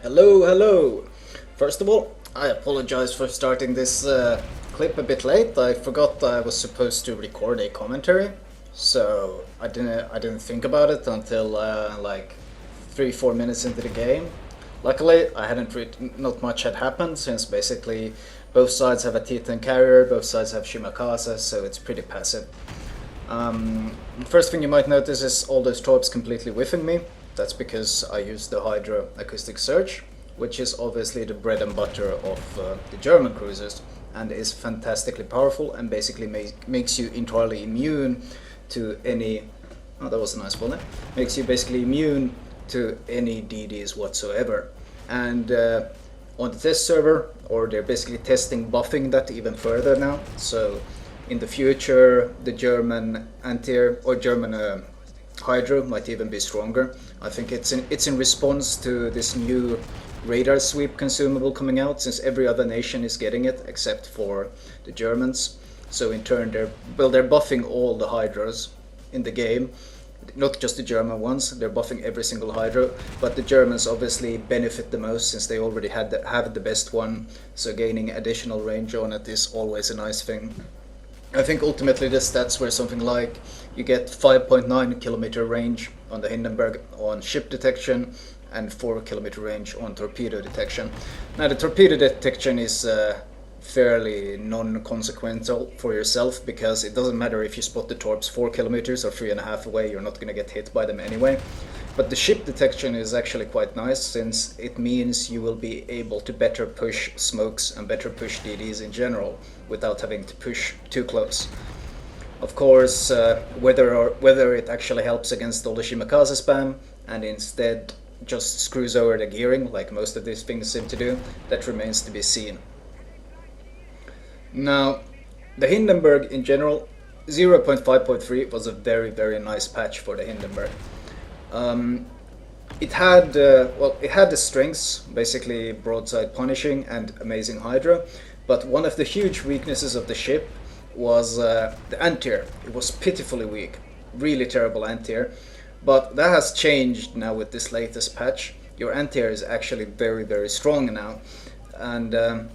Hello, hello! First of all, I apologize for starting this clip a bit late. I forgot I was supposed to record a commentary, so I didn't think about it until like 3-4 minutes into the game. Luckily, not much had happened since basically both sides have a T10 carrier, both sides have Shimakaze, so it's pretty passive. First thing you might notice is all those torps completely whiffing me. That's because I use the Hydra Acoustic Surge, which is obviously the bread and butter of the German cruisers, and is fantastically powerful and basically makes you entirely immune to any... Oh, that was a nice volley. Makes you basically immune to any DDs whatsoever. And on the test server, or they're basically testing buffing that even further now, so in the future the German anti-air or German Hydra might even be stronger. I think it's in response to this new radar sweep consumable coming out, since every other nation is getting it except for the Germans. So in turn they're buffing all the Hydras in the game, not just the German ones. They're buffing every single Hydra, but the Germans obviously benefit the most since they already have the best one, so gaining additional range on it is always a nice thing. I think ultimately the stats were something like you get 5.9 kilometer range on the Hindenburg on ship detection and 4 kilometer range on torpedo detection. Now the torpedo detection is fairly non-consequential for yourself, because it doesn't matter if you spot the torps 4 kilometers or 3.5 away, you're not going to get hit by them anyway. But the ship detection is actually quite nice, since it means you will be able to better push smokes and better push DDs in general without having to push too close. Of course, whether it actually helps against all the Shimakaze spam and instead just screws over the gearing like most of these things seem to do, that remains to be seen. Now, the Hindenburg in general, 0.5.3 was a very nice patch for the Hindenburg. It had the strengths, basically broadside punishing and amazing Hydra, but one of the huge weaknesses of the ship was the anti-air. It was pitifully weak, really terrible anti-air, but that has changed now with this latest patch. Your anti-air is actually very strong now, and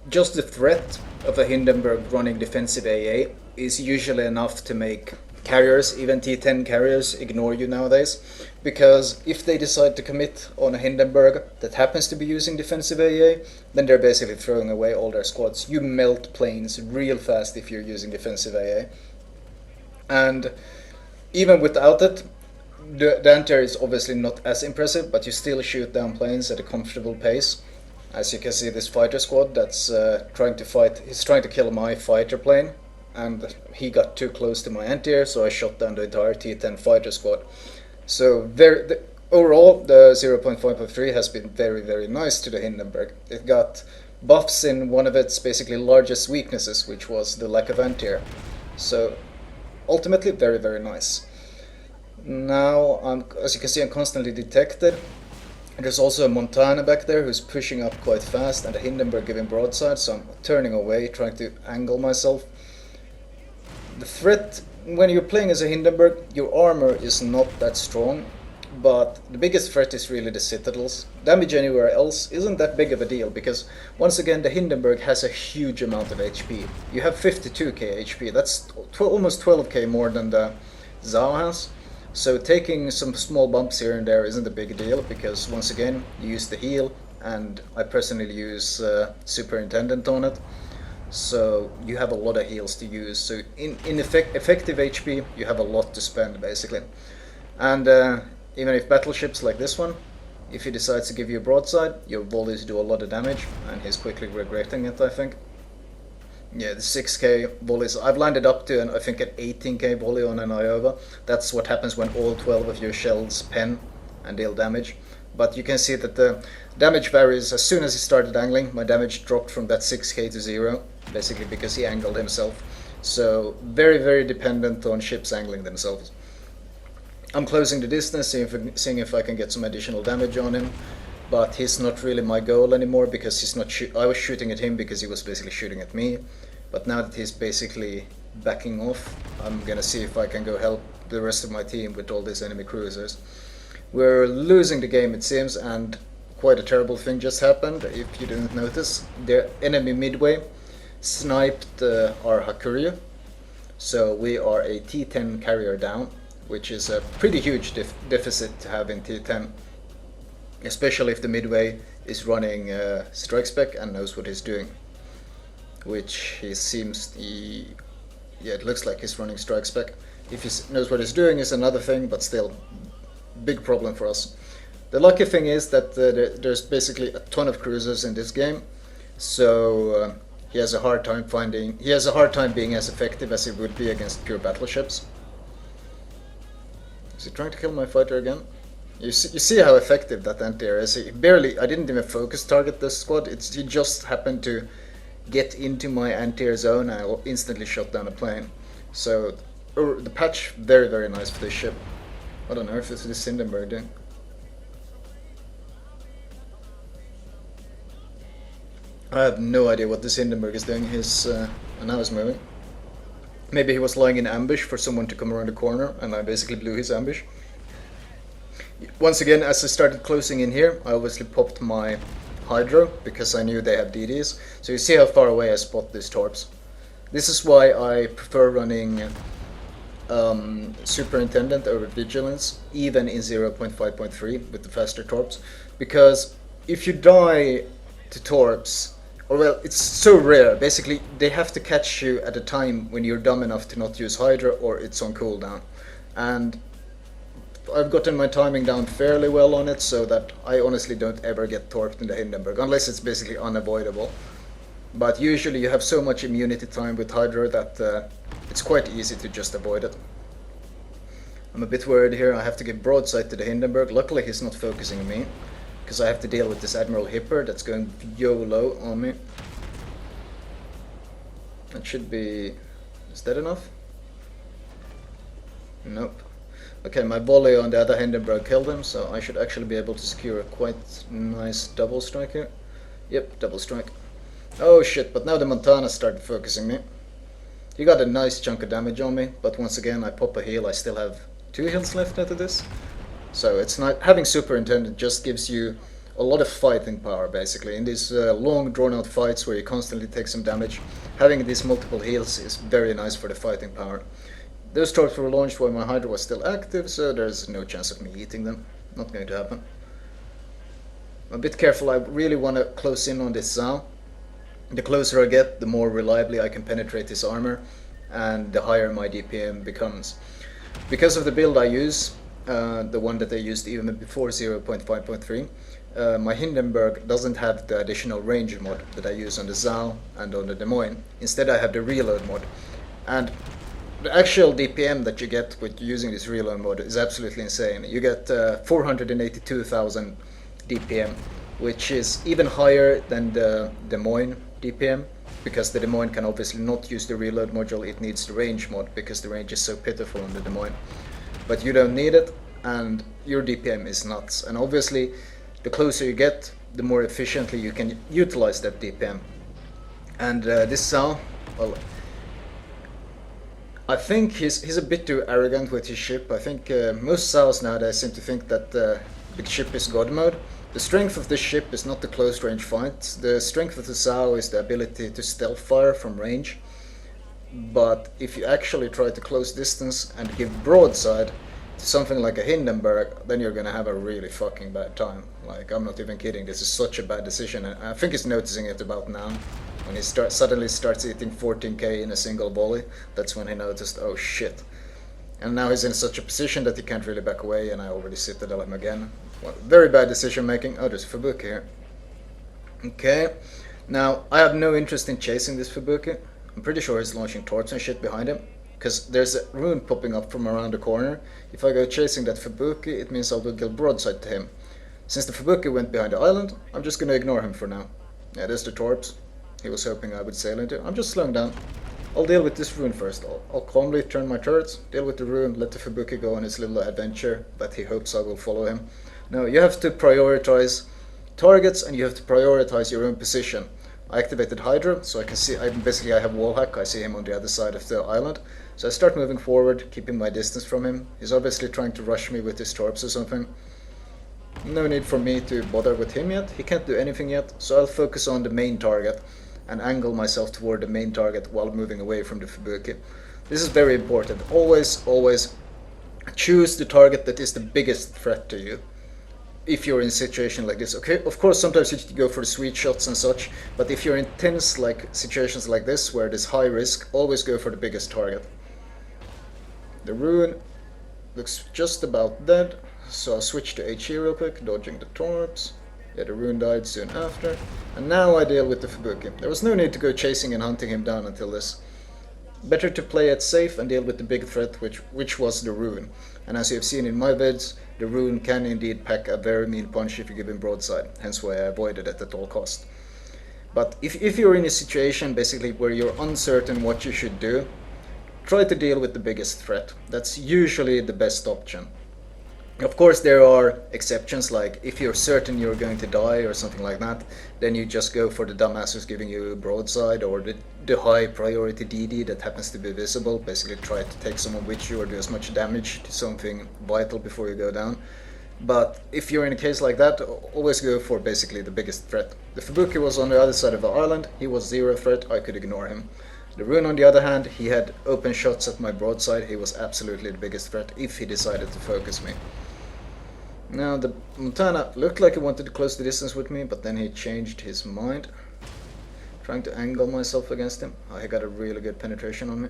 just the threat of a Hindenburg running defensive AA is usually enough to make carriers, even T10 carriers, ignore you nowadays, because if they decide to commit on a Hindenburg that happens to be using defensive AA, then they're basically throwing away all their squads. You melt planes real fast if you're using defensive AA. And even without it, the anti-air is obviously not as impressive, but you still shoot down planes at a comfortable pace. As you can see, this fighter squad that's trying to kill my fighter plane, and he got too close to my anti-air, so I shot down the entire T10 fighter squad. So overall, the 0.5.3 has been very nice to the Hindenburg. It got buffs in one of its basically largest weaknesses, which was the lack of anti-air. So ultimately, very nice. Now, as you can see, I'm constantly detected. There's also a Montana back there who's pushing up quite fast, and the Hindenburg giving broadside, so I'm turning away, trying to angle myself. The threat, when you're playing as a Hindenburg, your armor is not that strong, but the biggest threat is really the citadels. Damage anywhere else isn't that big of a deal, because once again the Hindenburg has a huge amount of HP. You have 52k HP, that's almost 12k more than the Zhao has. So taking some small bumps here and there isn't a big deal, because once again you use the heal, and I personally use Superintendent on it. So you have a lot of heals to use. So in effective HP, you have a lot to spend basically. And even if battleships like this one, if he decides to give you a broadside, your volleys do a lot of damage, and he's quickly regretting it, I think. Yeah, the 6k volleys. I've landed up to I think an 18k volley on an Iowa. That's what happens when all 12 of your shells pen and deal damage. But you can see that the damage varies. As soon as he started angling, my damage dropped from that 6k to 0, basically because he angled himself. So very dependent on ships angling themselves. I'm closing the distance, seeing if I can get some additional damage on him, but he's not really my goal anymore, because he's not I was shooting at him because he was basically shooting at me. But now that he's basically backing off, I'm gonna see if I can go help the rest of my team with all these enemy cruisers. We're losing the game, it seems, and quite a terrible thing just happened, if you didn't notice. The enemy midway sniped our Hakuryu, so we are a T10 carrier down, which is a pretty huge deficit to have in T10, especially if the midway is running strike spec and knows what he's doing, which he seems, yeah, it looks like he's running strike spec. If he knows what he's doing is another thing, but still, big problem for us. The lucky thing is that there's basically a ton of cruisers in this game, so he has a hard time being as effective as he would be against pure battleships. Is he trying to kill my fighter again? You see how effective that anti-air is. I didn't even focus target this squad. He just happened to get into my anti-air zone and I instantly shot down a plane. So the patch, very, very nice for this ship. I don't know if it's this Hindenburg doing. I have no idea what this Hindenburg is doing. And now he's moving. Maybe he was lying in ambush for someone to come around the corner, and I basically blew his ambush. Once again, as I started closing in here, I obviously popped my Hydro, because I knew they have DDs. So you see how far away I spot these torps. This is why I prefer running Superintendent over Vigilance, even in 0.5.3 with the faster torps. Because if you die to torps, or well, it's so rare, basically they have to catch you at a time when you're dumb enough to not use Hydra or it's on cooldown. And I've gotten my timing down fairly well on it, so that I honestly don't ever get torped in the Hindenburg, unless it's basically unavoidable. But usually you have so much immunity time with Hydra that it's quite easy to just avoid it. I'm a bit worried here. I have to give broadside to the Hindenburg. Luckily he's not focusing on me, because I have to deal with this Admiral Hipper that's going YOLO on me. That should be... is that enough? Nope. Okay, my volley on the other Hindenburg killed him, so I should actually be able to secure a quite nice double strike here. Yep, double strike. Oh shit, but now the Montana started focusing me. He got a nice chunk of damage on me, but once again I pop a heal. I still have 2 heals left after this. So it's not... having Superintendent just gives you a lot of fighting power, basically. In these long drawn out fights where you constantly take some damage, having these multiple heals is very nice for the fighting power. Those torps were launched while my Hydra was still active, so there's no chance of me eating them. Not going to happen. I'm a bit careful. I really want to close in on this Zao. The closer I get, the more reliably I can penetrate his armor, and the higher my DPM becomes. Because of the build I use, the one that I used even before 0.5.3, my Hindenburg doesn't have the additional range mod that I use on the Zao and on the Des Moines. Instead I have the reload mod. And the actual DPM that you get with using this reload mode is absolutely insane. You get 482,000 DPM, which is even higher than the Des Moines DPM, because the Des Moines can obviously not use the reload module. It needs the range mod because the range is so pitiful on the Des Moines. But you don't need it, and your DPM is nuts. And obviously, the closer you get, the more efficiently you can utilize that DPM. And this Zao, well, I think he's a bit too arrogant with his ship. I think most Zaos nowadays seem to think that the ship is God mode. The strength of this ship is not the close range fight. The strength of the Zao is the ability to stealth fire from range. But if you actually try to close distance and give broadside to something like a Hindenburg, then you're gonna have a really fucking bad time. Like, I'm not even kidding. This is such a bad decision, and I think he's noticing it about now. When he suddenly starts eating 14k in a single volley, that's when he noticed, oh shit. And now he's in such a position that he can't really back away, and I already citadel him again. Well, very bad decision making. Oh, there's Fubuki here. Okay, now I have no interest in chasing this Fubuki. I'm pretty sure he's launching torps and shit behind him, because there's a rune popping up from around the corner. If I go chasing that Fubuki, it means I will get broadside to him. Since the Fubuki went behind the island, I'm just gonna ignore him for now. Yeah, there's the torps he was hoping I would sail into. I'm just slowing down. I'll deal with this rune first. I'll calmly turn my turrets, deal with the rune, let the Fubuki go on his little adventure that he hopes I will follow him. No, you have to prioritize targets, and you have to prioritize your own position. I activated Hydra, so I can see, I have wallhack, I see him on the other side of the island. So I start moving forward, keeping my distance from him. He's obviously trying to rush me with his torps or something. No need for me to bother with him yet. He can't do anything yet, so I'll focus on the main target and angle myself toward the main target while moving away from the Fubuki. This is very important. Always choose the target that is the biggest threat to you if you're in a situation like this. Okay, of course sometimes you go for the sweet shots and such, but if you're in tense like situations like this where there's high risk, always go for the biggest target. The rune looks just about dead, so I'll switch to HE real quick, dodging the torps. Yeah, the rune died soon after. And now I deal with the Fubuki. There was no need to go chasing and hunting him down until this. Better to play it safe and deal with the big threat, which was the rune. And as you have seen in my vids, the rune can indeed pack a very mean punch if you give him broadside, hence why I avoided it at all cost. But if you're in a situation basically where you're uncertain what you should do, try to deal with the biggest threat. That's usually the best option. Of course there are exceptions, like if you're certain you're going to die or something like that, then you just go for the dumbass who's giving you a broadside, or the high priority DD that happens to be visible. Basically try to take someone with you or do as much damage to something vital before you go down. But if you're in a case like that, always go for basically the biggest threat. The Fubuki was on the other side of the island, he was zero threat, I could ignore him. The rune on the other hand, he had open shots at my broadside, he was absolutely the biggest threat if he decided to focus me. Now the Montana looked like he wanted to close the distance with me, but then he changed his mind. Trying to angle myself against him. Oh, he got a really good penetration on me.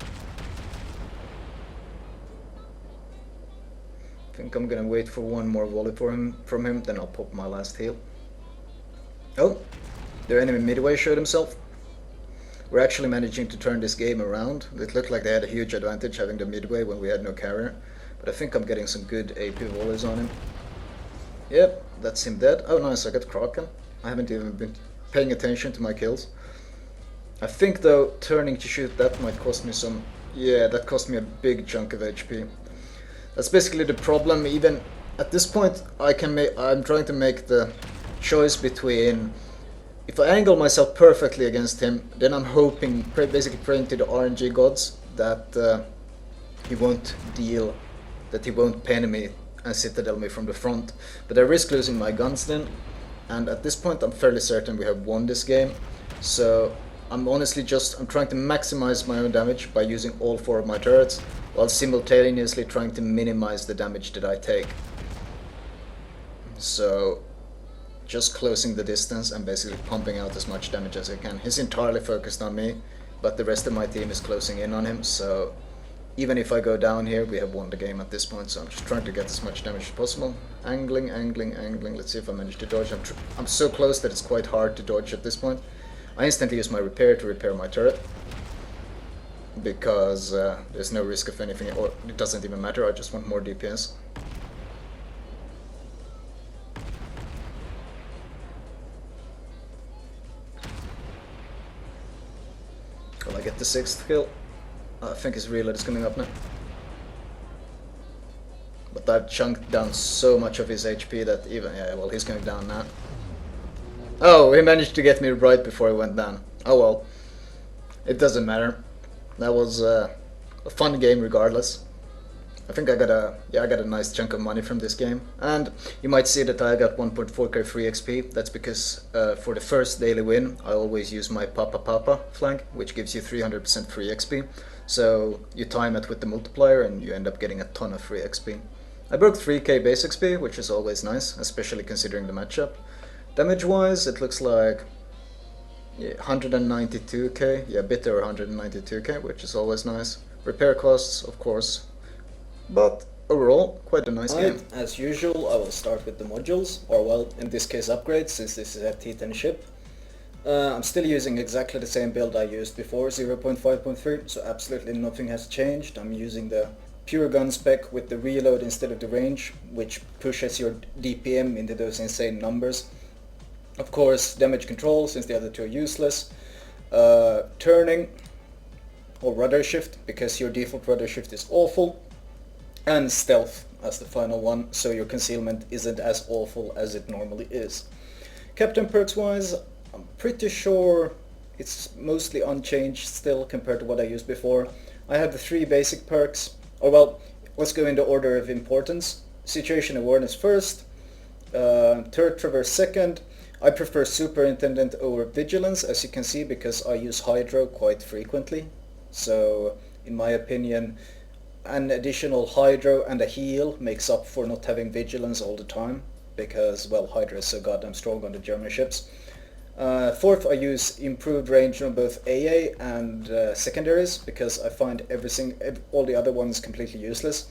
I think I'm gonna wait for one more volley from him, then I'll pop my last heal. Oh, their enemy midway showed himself. We're actually managing to turn this game around. It looked like they had a huge advantage having the midway when we had no carrier. But I think I'm getting some good AP volleys on him. Yep, that's him dead. Oh nice, I got Kraken. I haven't even been paying attention to my kills. I think though, turning to shoot that might cost me some... Yeah, that cost me a big chunk of HP. That's basically the problem. Even at this point, I'm trying to make the choice between... If I angle myself perfectly against him, then I'm hoping, basically praying to the RNG gods that he won't deal, that he won't pen me and citadel me from the front. But I risk losing my guns then, and at this point I'm fairly certain we have won this game. So I'm honestly I'm trying to maximize my own damage by using all 4 of my turrets, while simultaneously trying to minimize the damage that I take. So just closing the distance and basically pumping out as much damage as I can. He's entirely focused on me, but the rest of my team is closing in on him, so even if I go down here, we have won the game at this point, so I'm just trying to get as much damage as possible. Angling. Let's see if I manage to dodge. I'm so close that it's quite hard to dodge at this point. I instantly use my repair to repair my turret, because there's no risk of anything, or it doesn't even matter, I just want more DPS. Will I get the 6th kill? I think his reload is coming up now. But I've chunked down so much of his HP that even... Yeah, well, he's going down now. Oh, he managed to get me right before he went down. Oh well. It doesn't matter. That was a fun game regardless. I think I got a nice chunk of money from this game. And you might see that I got 1.4k free XP. That's because for the first daily win, I always use my Papa flank, which gives you 300% free XP. So you time it with the multiplier and you end up getting a ton of free XP. I broke 3k base XP, which is always nice, especially considering the matchup. Damage wise, it looks like 192k, yeah, a bit over 192k, which is always nice. Repair costs, of course, but overall, quite a nice game. As usual, I will start with the modules, or well, in this case upgrades, since this is a T10 ship. I'm still using exactly the same build I used before, 0.5.3, so absolutely nothing has changed. I'm using the pure gun spec with the reload instead of the range, which pushes your DPM into those insane numbers. Of course, damage control, since the other two are useless. Turning, or rudder shift, because your default rudder shift is awful. And stealth as the final one, so your concealment isn't as awful as it normally is. Captain perks wise, I'm pretty sure it's mostly unchanged still compared to what I used before. I have the 3 basic perks, or well, let's go in the order of importance. situation awareness first, turret traverse second. I prefer superintendent over vigilance, as you can see, because I use hydro quite frequently. So in my opinion, an additional hydro and a heal makes up for not having vigilance all the time, because, well, hydro is so goddamn strong on the German ships. Fourth, I use improved range on both AA and secondaries, because I find all the other ones completely useless.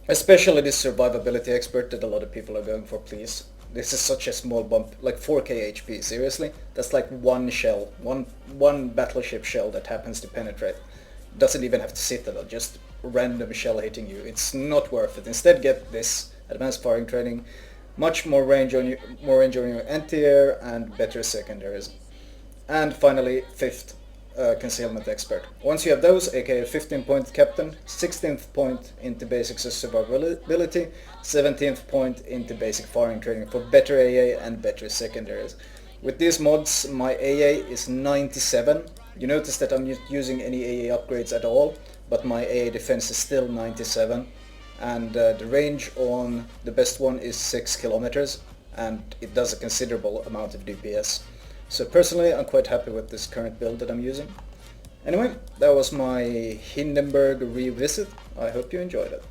Especially this survivability expert that a lot of people are going for, please. This is such a small bump, like 4k HP, seriously? That's like one shell, one battleship shell that happens to penetrate. Doesn't even have to sit at all, just random shell hitting you. It's not worth it. Instead get this advanced firing training, much more range on your anti-air and better secondaries. And finally, fifth, concealment expert. Once you have those, aka 15-point captain, 16th point into basics of survivability, 17th point into basic firing training for better AA and better secondaries. With these mods, my AA is 97. You notice that I'm not using any AA upgrades at all, but my AA defense is still 97. And the range on the best one is 6 kilometers, and it does a considerable amount of DPS. So personally, I'm quite happy with this current build that I'm using. Anyway, that was my Hindenburg revisit. I hope you enjoyed it.